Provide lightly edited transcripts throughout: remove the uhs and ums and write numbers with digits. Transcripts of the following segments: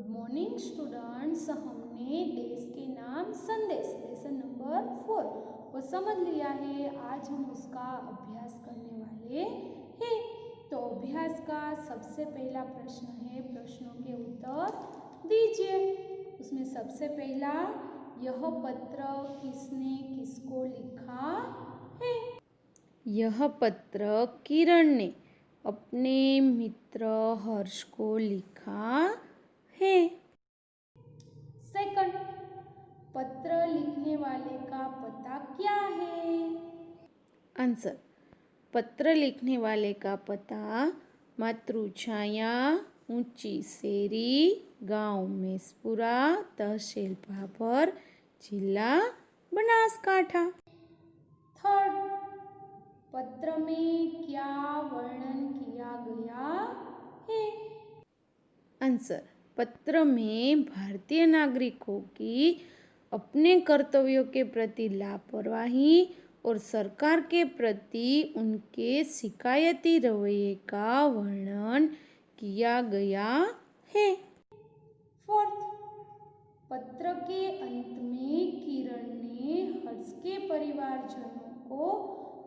Good morning students. हमने देश के नाम संदेश लेसन नंबर 4 को समझ लिया है। आज हम उसका अभ्यास करने वाले हैं। तो अभ्यास का सबसे पहला प्रश्न है, प्रश्नों के उत्तर दीजिए। उसमें सबसे पहला, यह पत्र किसने किसको लिखा है? यह पत्र किरण ने अपने मित्र हर्ष को लिखा है। सेकंड, पत्र लिखने वाले का पता क्या है? आंसर, पत्र लिखने वाले का पता मातृछाया, ऊंची शेरी, गांव मेसपुरा, तहसील भाभर, जिला बनासकांठा। थर्ड, पत्र में क्या वर्णन किया गया है? आंसर, पत्र में भारतीय नागरिकों की अपने कर्तव्यों के प्रति लापरवाही और सरकार के प्रति उनके शिकायती रवैये का वर्णन किया गया है। फोर्थ, पत्र के अंत में किरण ने हर्ष के परिवारजनों को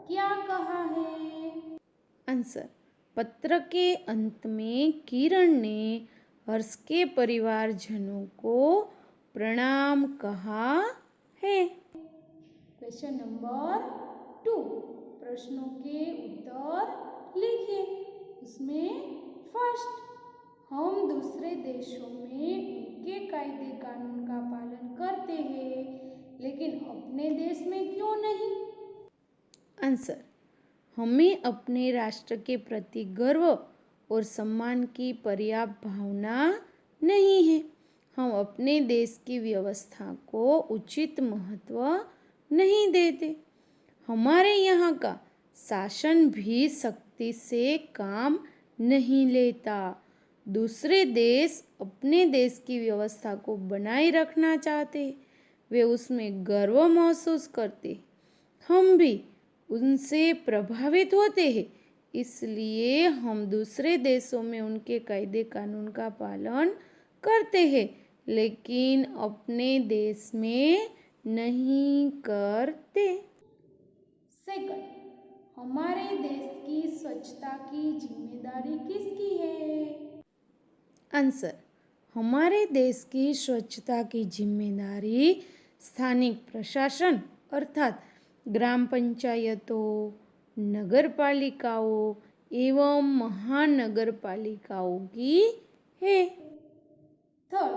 क्या कहा है? आंसर, पत्र के अंत में किरण ने हर्ष के परिवारजनों को प्रणाम कहा है। क्वेश्चन नंबर 2, प्रश्नों के उत्तर लिखिए। उसमें फर्स्ट, हम दूसरे देशों में उनके कायदे कानून का पालन करते हैं, लेकिन अपने देश में क्यों नहीं? आंसर, हमें अपने राष्ट्र के प्रति गर्व और सम्मान की पर्याप्त भावना नहीं है। हम अपने देश की व्यवस्था को उचित महत्व नहीं देते। हमारे यहाँ का शासन भी सख्ती से काम नहीं लेता। दूसरे देश अपने देश की व्यवस्था को बनाए रखना चाहते, वे उसमें गर्व महसूस करते। हम भी उनसे प्रभावित होते हैं, इसलिए हम दूसरे देशों में उनके कायदे कानून का पालन करते हैं, लेकिन अपने देश में नहीं करते। सेकंड, हमारे देश की स्वच्छता की जिम्मेदारी किसकी है? आंसर, हमारे देश की स्वच्छता की जिम्मेदारी स्थानिक प्रशासन अर्थात ग्राम पंचायतों, नगरपालिकाओं एवं महानगरपालिकाओं की है। थर्ड,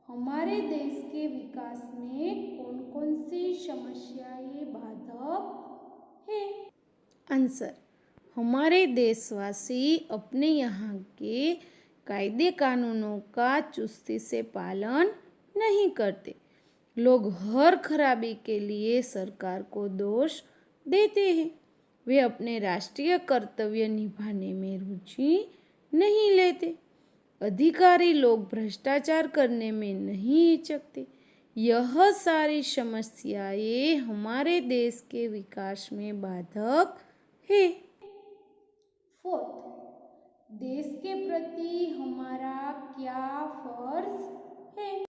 हमारे देश के विकास में कौन कौन सी समस्याएं बाधक है? आंसर, हमारे देशवासी अपने यहाँ के कायदे कानूनों का चुस्ती से पालन नहीं करते। लोग हर खराबी के लिए सरकार को दोष देते हैं। वे अपने राष्ट्रीय कर्तव्य निभाने में रुचि नहीं लेते। अधिकारी लोग भ्रष्टाचार करने में नहीं हिचकते। यह सारी समस्याएं हमारे देश के विकास में बाधक है। फोर्थ, देश के प्रति हमारा क्या फर्ज है?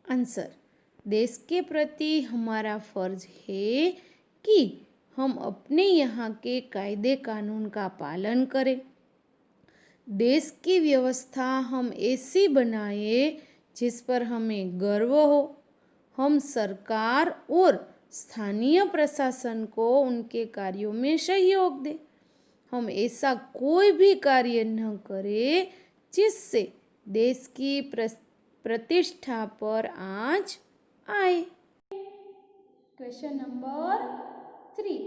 आंसर, देश के प्रति हमारा फर्ज है कि हम अपने यहाँ के कायदे कानून का पालन करें। देश की व्यवस्था हम ऐसी बनाए जिस पर हमें गर्व हो। हम सरकार और स्थानीय प्रशासन को उनके कार्यों में सहयोग दें। हम ऐसा कोई भी कार्य न करें जिससे देश की प्रतिष्ठा पर आँच आए। क्वेश्चन नंबर 3,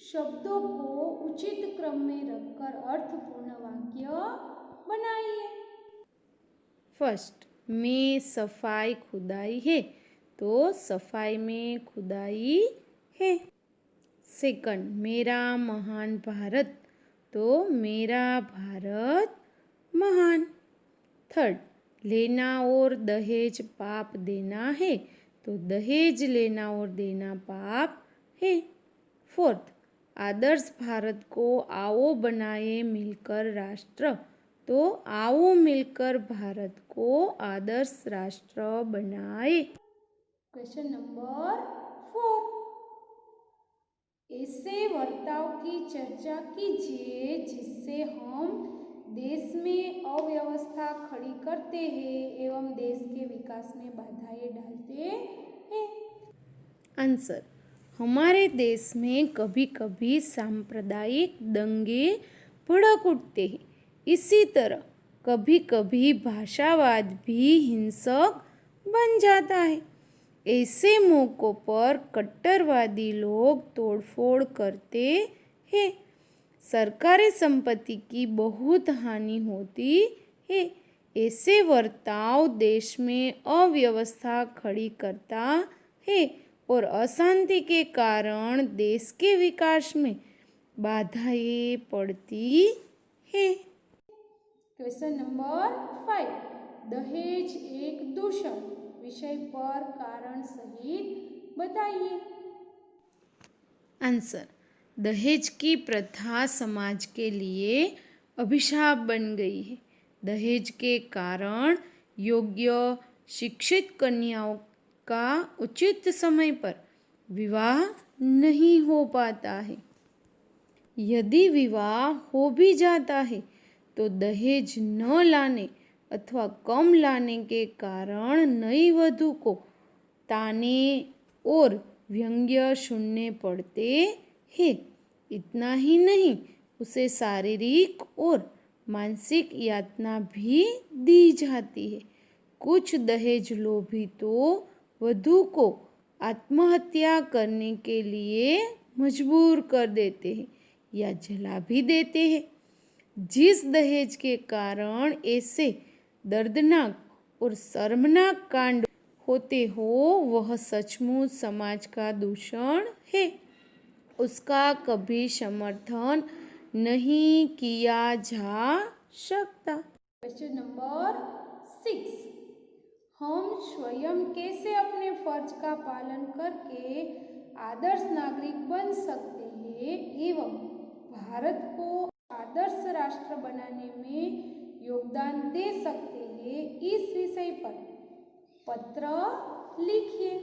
शब्दों को उचित क्रम में रखकर अर्थपूर्ण वाक्य बनाइए। फर्स्ट, में सफाई खुदाई है तो सफाई में खुदाई है। सेकंड, मेरा महान भारत तो मेरा भारत महान। थर्ड, लेना और दहेज पाप देना है तो दहेज लेना और देना पाप है। फोर्थ, आदर्श भारत को आओ बनाए मिलकर राष्ट्र तो आओ मिलकर भारत को आदर्श राष्ट्र बनाए। क्वेश्चन नंबर 4, ऐसे बर्ताव की चर्चा कीजिए जिससे हम देश में अव्यवस्था खड़ी करते हैं एवं देश के विकास में बाधाएं डालते हैं। आंसर, हमारे देश में कभी कभी सांप्रदायिक दंगे भड़क उठते हैं। इसी तरह कभी कभी भाषावाद भी हिंसक बन जाता है। ऐसे मौक़ों पर कट्टरवादी लोग तोड़फोड़ करते हैं। सरकारी संपत्ति की बहुत हानि होती है। ऐसे बर्ताव देश में अव्यवस्था खड़ी करता है और अशांति के कारण देश के विकास में बाधाएं पड़ती है। क्वेश्चन नंबर 5, दहेज एक दूषण विषय पर कारण सहित बताइए। आंसर, दहेज की प्रथा समाज के लिए अभिशाप बन गई है। दहेज के कारण योग्य शिक्षित कन्याओं का उचित समय पर विवाह नहीं हो पाता है। यदि विवाह हो भी जाता है तो दहेज न लाने अथवा कम लाने के कारण नई वधू को ताने और व्यंग्य सुनने पड़ते हैं। इतना ही नहीं, उसे शारीरिक और मानसिक यातना भी दी जाती है। कुछ दहेज लोभी तो वधू को आत्महत्या करने के लिए मजबूर कर देते हैं या जला भी देते हैं। जिस दहेज के कारण ऐसे दर्दनाक और शर्मनाक कांड होते हो वह सचमुच समाज का दूषण है। उसका कभी समर्थन नहीं किया जा सकता। क्वेश्चन नंबर 6, हम स्वयं कैसे अपने फर्ज का पालन करके आदर्श नागरिक बन सकते हैं एवं भारत को आदर्श राष्ट्र बनाने में योगदान दे सकते हैं, इस विषय पर पत्र लिखिए।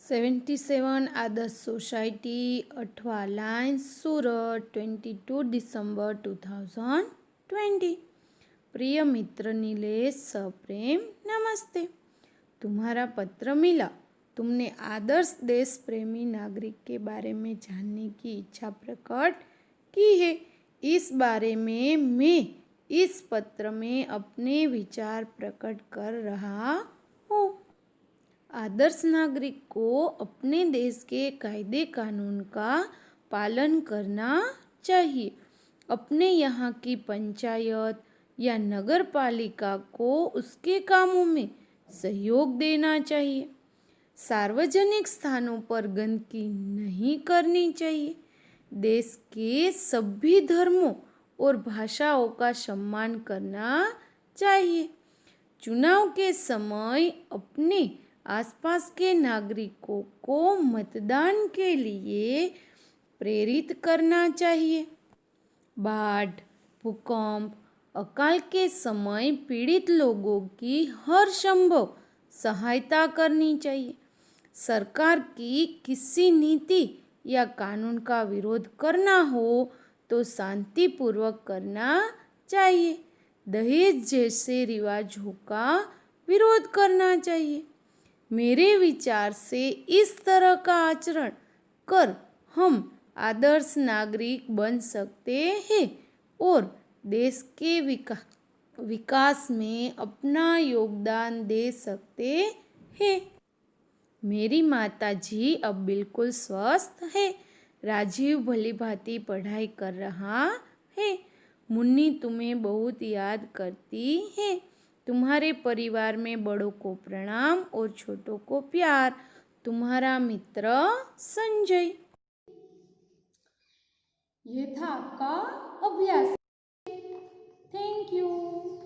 77 आदर्श सोसायटी, अठवा लाइन, सूरत, 22 दिसंबर 2020। प्रिय मित्र नीलेश, सप्रेम नमस्ते। तुम्हारा पत्र मिला। तुमने आदर्श देश प्रेमी नागरिक के बारे में जानने की इच्छा प्रकट की है। इस बारे में मैं इस पत्र में अपने विचार प्रकट कर रहा हूँ। आदर्श नागरिक को अपने देश के कायदे कानून का पालन करना चाहिए। अपने यहाँ की पंचायत या नगर पालिका को उसके कामों में सहयोग देना चाहिए। सार्वजनिक स्थानों पर गंदगी नहीं करनी चाहिए। देश के सभी धर्मों और भाषाओं का सम्मान करना चाहिए। चुनाव के समय अपने आसपास के नागरिकों को मतदान के लिए प्रेरित करना चाहिए। बाढ़, भूकंप, अकाल के समय पीड़ित लोगों की हर संभव सहायता करनी चाहिए। सरकार की किसी नीति या कानून का विरोध करना हो तो शांतिपूर्वक करना चाहिए। दहेज जैसे रिवाजों का विरोध करना चाहिए। मेरे विचार से इस तरह का आचरण कर हम आदर्श नागरिक बन सकते हैं और देश के विकास में अपना योगदान दे सकते हैं। मेरी माताजी अब बिल्कुल स्वस्थ है। राजीव भलीभांति पढ़ाई कर रहा है। मुन्नी तुम्हें बहुत याद करती है। तुम्हारे परिवार में बड़ों को प्रणाम और छोटों को प्यार। तुम्हारा मित्र संजय। ये था आपका अभ्यास। Thank you.